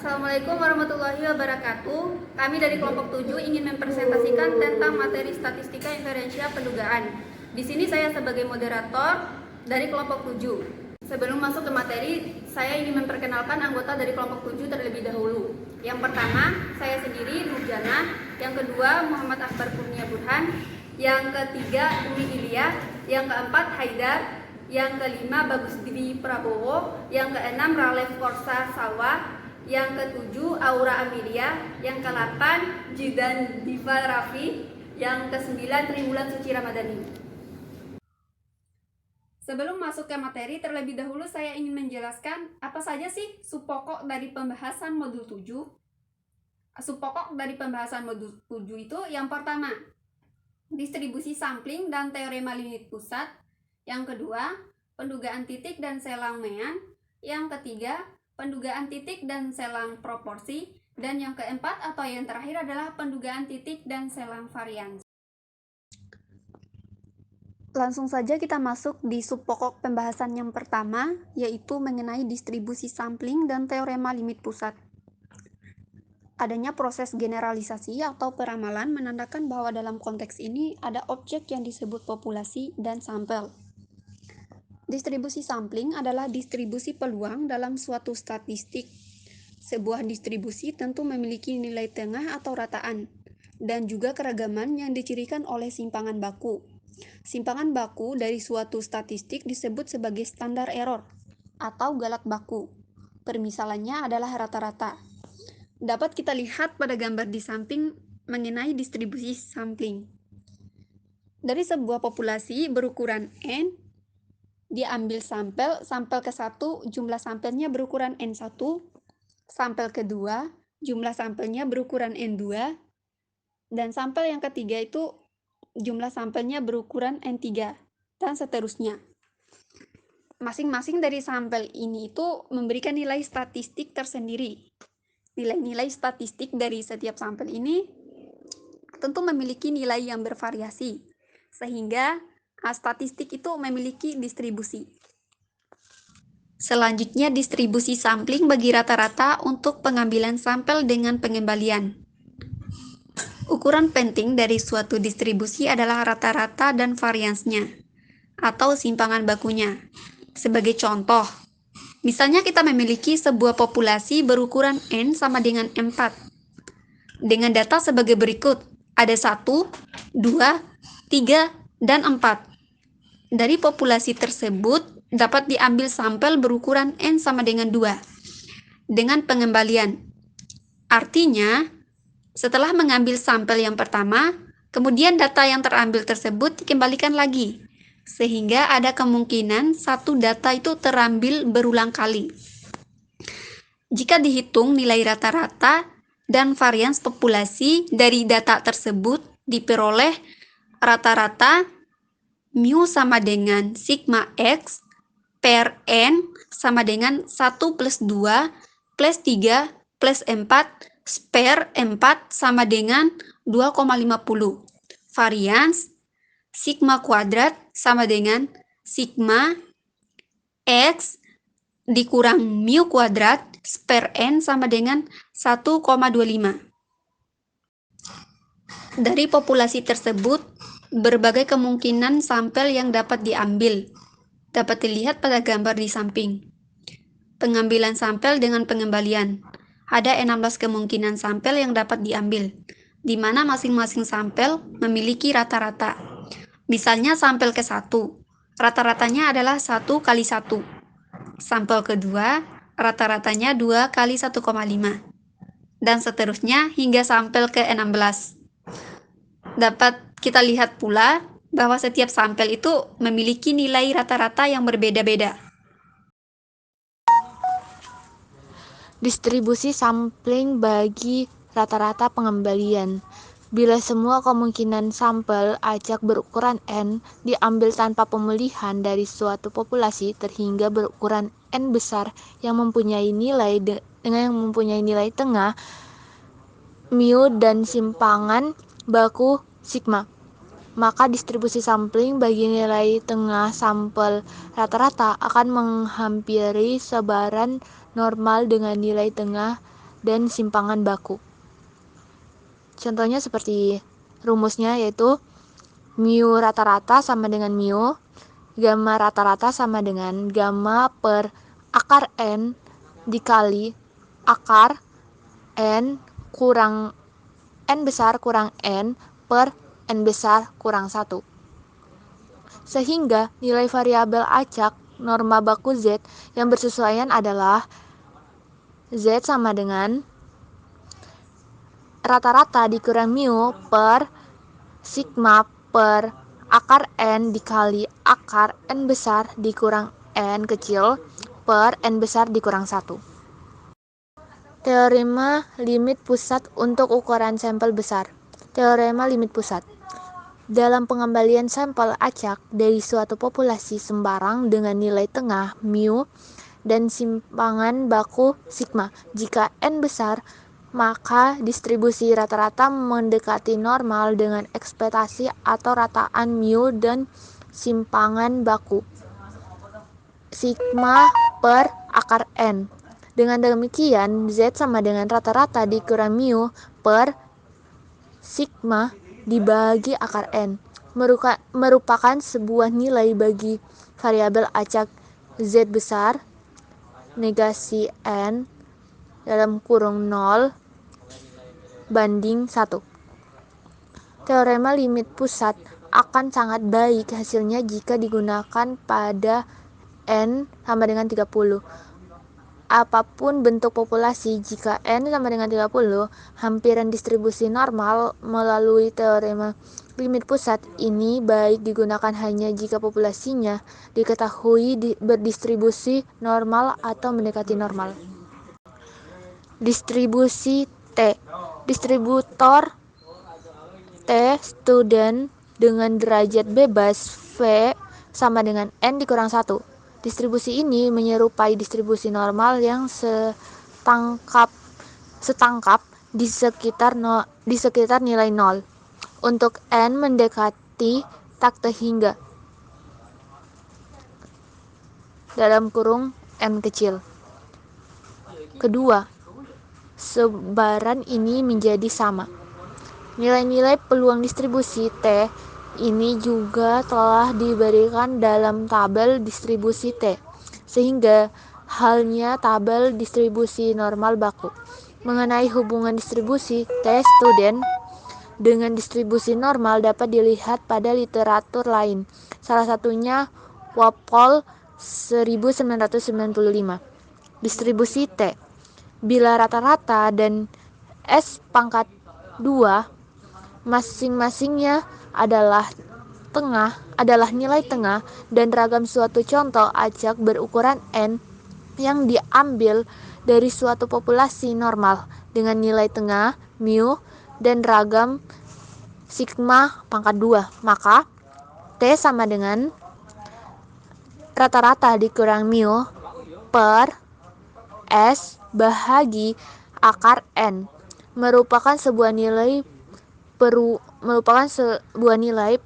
Assalamualaikum warahmatullahi wabarakatuh. Kami dari kelompok 7 ingin mempresentasikan tentang materi statistika inferensial pendugaan. Di sini saya sebagai moderator dari kelompok 7. Sebelum masuk ke materi, saya ingin memperkenalkan anggota dari kelompok 7 terlebih dahulu. Yang pertama, saya sendiri Nurjana. Yang kedua, Muhammad Akbar Kurnia Burhan. Yang ketiga, Umi Ilya. Yang keempat, Haidar. Yang kelima, Bagus Dwi Prabowo. Yang keenam, Ralef Korsa Salwa. Yang ketujuh, Aura Amelia. Yang ke-8, Jidan Diva Raffi. Yang ke-9, Triwulan Suci Ramadhani. Sebelum masuk ke materi, terlebih dahulu saya ingin menjelaskan apa saja sih subpokok dari pembahasan modul 7. Subpokok dari pembahasan modul 7 itu yang pertama, distribusi sampling dan teorema limit pusat. Yang kedua, pendugaan titik dan selang Mean. Yang ketiga, pendugaan titik dan selang proporsi. Dan yang keempat atau yang terakhir adalah pendugaan titik dan selang varians. Langsung saja kita masuk di subpokok pembahasan yang pertama, yaitu mengenai distribusi sampling dan teorema limit pusat. Adanya proses generalisasi atau peramalan menandakan bahwa dalam konteks ini ada objek yang disebut populasi dan sampel. Distribusi sampling adalah distribusi peluang dalam suatu statistik. Sebuah distribusi tentu memiliki nilai tengah atau rataan, dan juga keragaman yang dicirikan oleh simpangan baku. Simpangan baku dari suatu statistik disebut sebagai standar error atau galat baku. Permisalannya adalah rata-rata. Dapat kita lihat pada gambar di samping mengenai distribusi sampling. Dari sebuah populasi berukuran N, diambil sampel ke-1, jumlah sampelnya berukuran N1, sampel kedua, jumlah sampelnya berukuran N2, dan sampel yang ketiga itu jumlah sampelnya berukuran N3, dan seterusnya. Masing-masing dari sampel ini itu memberikan nilai statistik tersendiri. Nilai-nilai statistik dari setiap sampel ini tentu memiliki nilai yang bervariasi, sehingga statistik itu memiliki distribusi. Selanjutnya, distribusi sampling bagi rata-rata untuk pengambilan sampel dengan pengembalian. Ukuran penting dari suatu distribusi adalah rata-rata dan variansnya, atau simpangan bakunya. Sebagai contoh, misalnya kita memiliki sebuah populasi berukuran N sama dengan 4. Dengan data sebagai berikut, ada 1, 2, 3, dan 4. Dari populasi tersebut dapat diambil sampel berukuran N sama dengan 2 dengan pengembalian. Artinya, setelah mengambil sampel yang pertama, kemudian data yang terambil tersebut dikembalikan lagi, sehingga ada kemungkinan satu data itu terambil berulang kali. Jika dihitung nilai rata-rata dan varians populasi dari data tersebut diperoleh rata-rata mu sama dengan sigma X per N sama dengan 1 plus 2 plus 3 plus 4 per 4 sama dengan 2,50. Varians sigma kuadrat sama dengan sigma X dikurang mu kuadrat per N sama dengan 1,25. Dari populasi tersebut, berbagai kemungkinan sampel yang dapat diambil. Dapat dilihat pada gambar di samping. Pengambilan sampel dengan pengembalian. Ada 16 kemungkinan sampel yang dapat diambil, di mana masing-masing sampel memiliki rata-rata. Misalnya sampel ke-1, rata-ratanya adalah 1 kali 1. Sampel kedua, rata-ratanya 2 kali 1,5. Dan seterusnya hingga sampel ke-16. Dapat kita lihat pula bahwa setiap sampel itu memiliki nilai rata-rata yang berbeda-beda. Distribusi sampling bagi rata-rata pengembalian. Bila semua kemungkinan sampel acak berukuran N diambil tanpa pemulihan dari suatu populasi terhingga berukuran N besar yang mempunyai nilai tengah mu dan simpangan baku sigma, maka distribusi sampling bagi nilai tengah sampel rata-rata akan menghampiri sebaran normal dengan nilai tengah dan simpangan baku. Contohnya seperti rumusnya, yaitu mu rata-rata sama dengan mu, gamma rata-rata sama dengan gamma per akar n dikali akar n kurang n besar kurang n per n besar kurang 1. Sehingga nilai variabel acak norma baku Z yang bersesuaian adalah Z sama dengan rata-rata dikurang mu per sigma per akar n dikali akar n besar dikurang n kecil per n besar dikurang 1. Teorema limit pusat untuk ukuran sampel besar. Teorema limit pusat. Dalam pengembalian sampel acak dari suatu populasi sembarang dengan nilai tengah mu dan simpangan baku sigma, jika n besar, maka distribusi rata-rata mendekati normal dengan ekspektasi atau rataan mu dan simpangan baku sigma per akar n. Dengan demikian, Z sama dengan rata-rata dikurang mu per sigma dibagi akar n, merupakan sebuah nilai bagi variabel acak Z besar negasi n dalam kurung 0 banding 1. Teorema limit pusat akan sangat baik hasilnya jika digunakan pada n sama dengan 30. Apapun bentuk populasi, jika n sama dengan 30, hampiran distribusi normal melalui teorema limit pusat ini baik digunakan hanya jika populasinya diketahui berdistribusi normal atau mendekati normal. Distribusi T. Distributor T student dengan derajat bebas V sama dengan N dikurang 1. Distribusi ini menyerupai distribusi normal yang setangkap di sekitar nilai 0 untuk N mendekati tak terhingga dalam kurung N kecil. Kedua, sebaran ini menjadi sama. Nilai-nilai peluang distribusi T ini juga telah diberikan dalam tabel distribusi T, sehingga halnya tabel distribusi normal baku. Mengenai hubungan distribusi T student dengan distribusi normal dapat dilihat pada literatur lain, salah satunya Walpole 1995. Distribusi T, bila rata-rata dan S pangkat 2 masing-masingnya adalah nilai tengah dan ragam suatu contoh acak berukuran n yang diambil dari suatu populasi normal dengan nilai tengah mu dan ragam sigma pangkat 2, maka T sama dengan rata-rata dikurang mu per S bahagi akar n merupakan sebuah nilai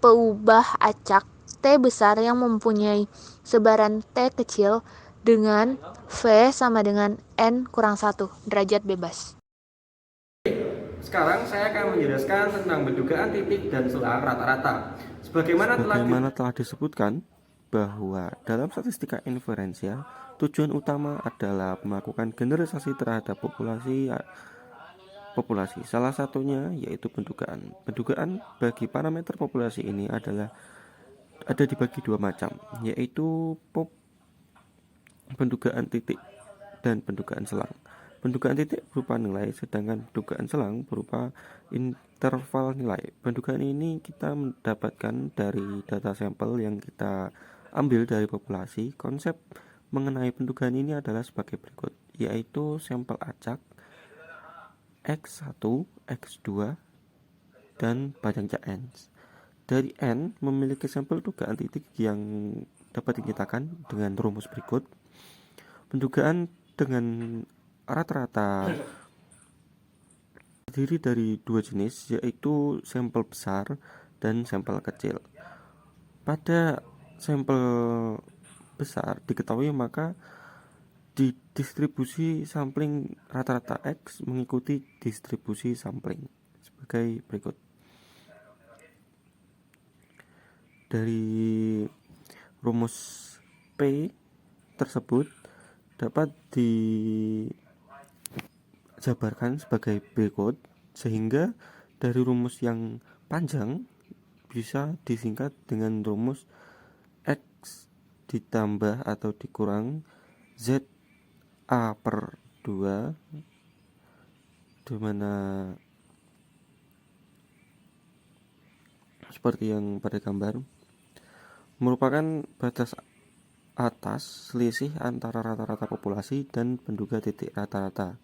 peubah acak T besar yang mempunyai sebaran T kecil dengan V sama dengan N kurang 1 derajat bebas. Sekarang saya akan menjelaskan tentang pendugaan titik dan selang rata-rata. Sebagaimana telah disebutkan bahwa dalam statistika inferensial, tujuan utama adalah melakukan generalisasi terhadap populasi. Salah satunya yaitu pendugaan. Pendugaan bagi parameter populasi ini ada dibagi dua macam, yaitu pendugaan titik dan pendugaan selang. Pendugaan titik berupa nilai, sedangkan pendugaan selang berupa interval nilai. Pendugaan ini kita mendapatkan dari data sampel yang kita ambil dari populasi. Konsep mengenai pendugaan ini adalah sebagai berikut, yaitu sampel acak X1, X2, dan banyaknya N. Dari N memiliki sampel dugaan titik yang dapat dinyatakan dengan rumus berikut. Pendugaan dengan rata-rata terdiri dari dua jenis, yaitu sampel besar dan sampel kecil. Pada sampel besar diketahui maka Di distribusi sampling rata-rata X mengikuti distribusi sampling sebagai berikut. Dari rumus P tersebut dapat dijabarkan sebagai berikut, sehingga dari rumus yang panjang bisa disingkat dengan rumus X ditambah atau dikurang Z A per 2, dimana seperti yang pada gambar merupakan batas atas selisih antara rata-rata populasi dan penduga titik rata-rata.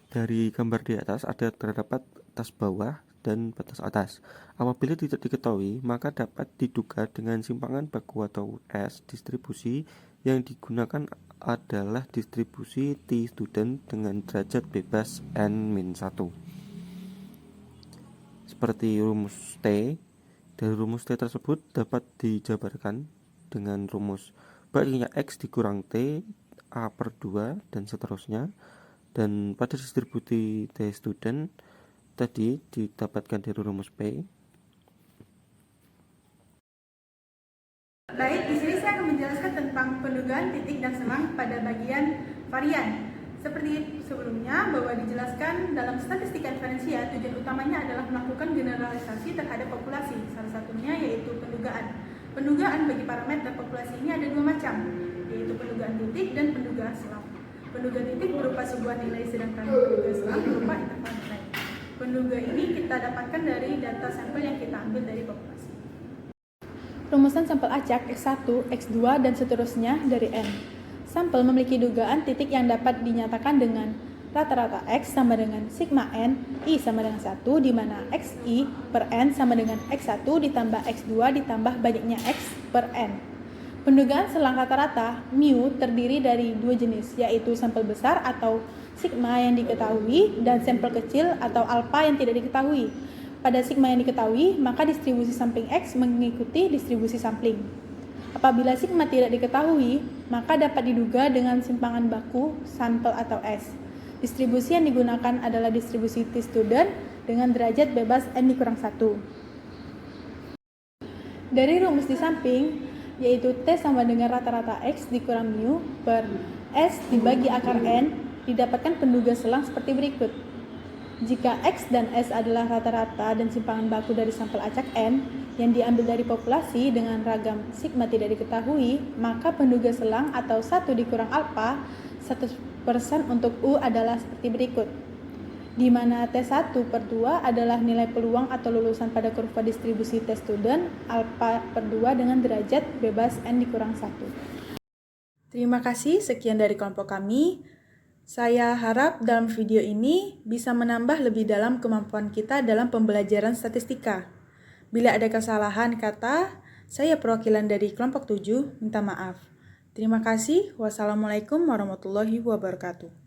Dari gambar di atas terdapat batas bawah dan batas atas. Apabila tidak diketahui, maka dapat diduga dengan simpangan baku atau S. Distribusi yang digunakan adalah distribusi T student dengan derajat bebas N-1. Seperti rumus T, dari rumus T tersebut dapat dijabarkan dengan rumus baginya X dikurang T A per 2 dan seterusnya. Dan pada distribusi T student tadi didapatkan dari rumus P. Baik, di sini saya akan menjelaskan tentang pendugaan titik dan selang pada bagian varian. Seperti sebelumnya bahwa dijelaskan dalam statistika inferensia, tujuan utamanya adalah melakukan generalisasi terhadap populasi. Salah satunya yaitu pendugaan. Pendugaan bagi parameter populasi ini ada dua macam, yaitu pendugaan titik dan pendugaan selang. Pendugaan titik berupa sebuah nilai, sedangkan pendugaan selang berupa interval nilai. Penduga ini kita dapatkan dari data sampel yang kita ambil dari populasi. Rumusan sampel acak X1, X2, dan seterusnya dari N. Sampel memiliki dugaan titik yang dapat dinyatakan dengan rata-rata X sama dengan sigma N, I sama dengan 1, di mana XI per N sama dengan X1 ditambah X2 ditambah banyaknya X per N. Pendugaan selang rata-rata, mu, terdiri dari dua jenis, yaitu sampel besar atau sigma yang diketahui dan sampel kecil atau alpha yang tidak diketahui. Pada sigma yang diketahui, maka distribusi sampling X mengikuti distribusi sampling. Apabila sigma tidak diketahui, maka dapat diduga dengan simpangan baku sampel atau S. Distribusi yang digunakan adalah distribusi T student dengan derajat bebas N-1. Dari rumus di samping, yaitu T sama dengan rata-rata X dikurang mu per S dibagi akar N, didapatkan penduga selang seperti berikut. Jika X dan S adalah rata-rata dan simpangan baku dari sampel acak N yang diambil dari populasi dengan ragam sigma tidak diketahui, maka penduga selang atau 1 dikurang alpha 100% untuk U adalah seperti berikut, di mana T1 per 2 adalah nilai peluang atau lulusan pada kurva distribusi T student alpha per 2 dengan derajat bebas N dikurang 1. Terima kasih, sekian dari kelompok kami. Saya harap dalam video ini bisa menambah lebih dalam kemampuan kita dalam pembelajaran statistika. Bila ada kesalahan kata, saya perwakilan dari kelompok 7 minta maaf. Terima kasih. Wassalamualaikum warahmatullahi wabarakatuh.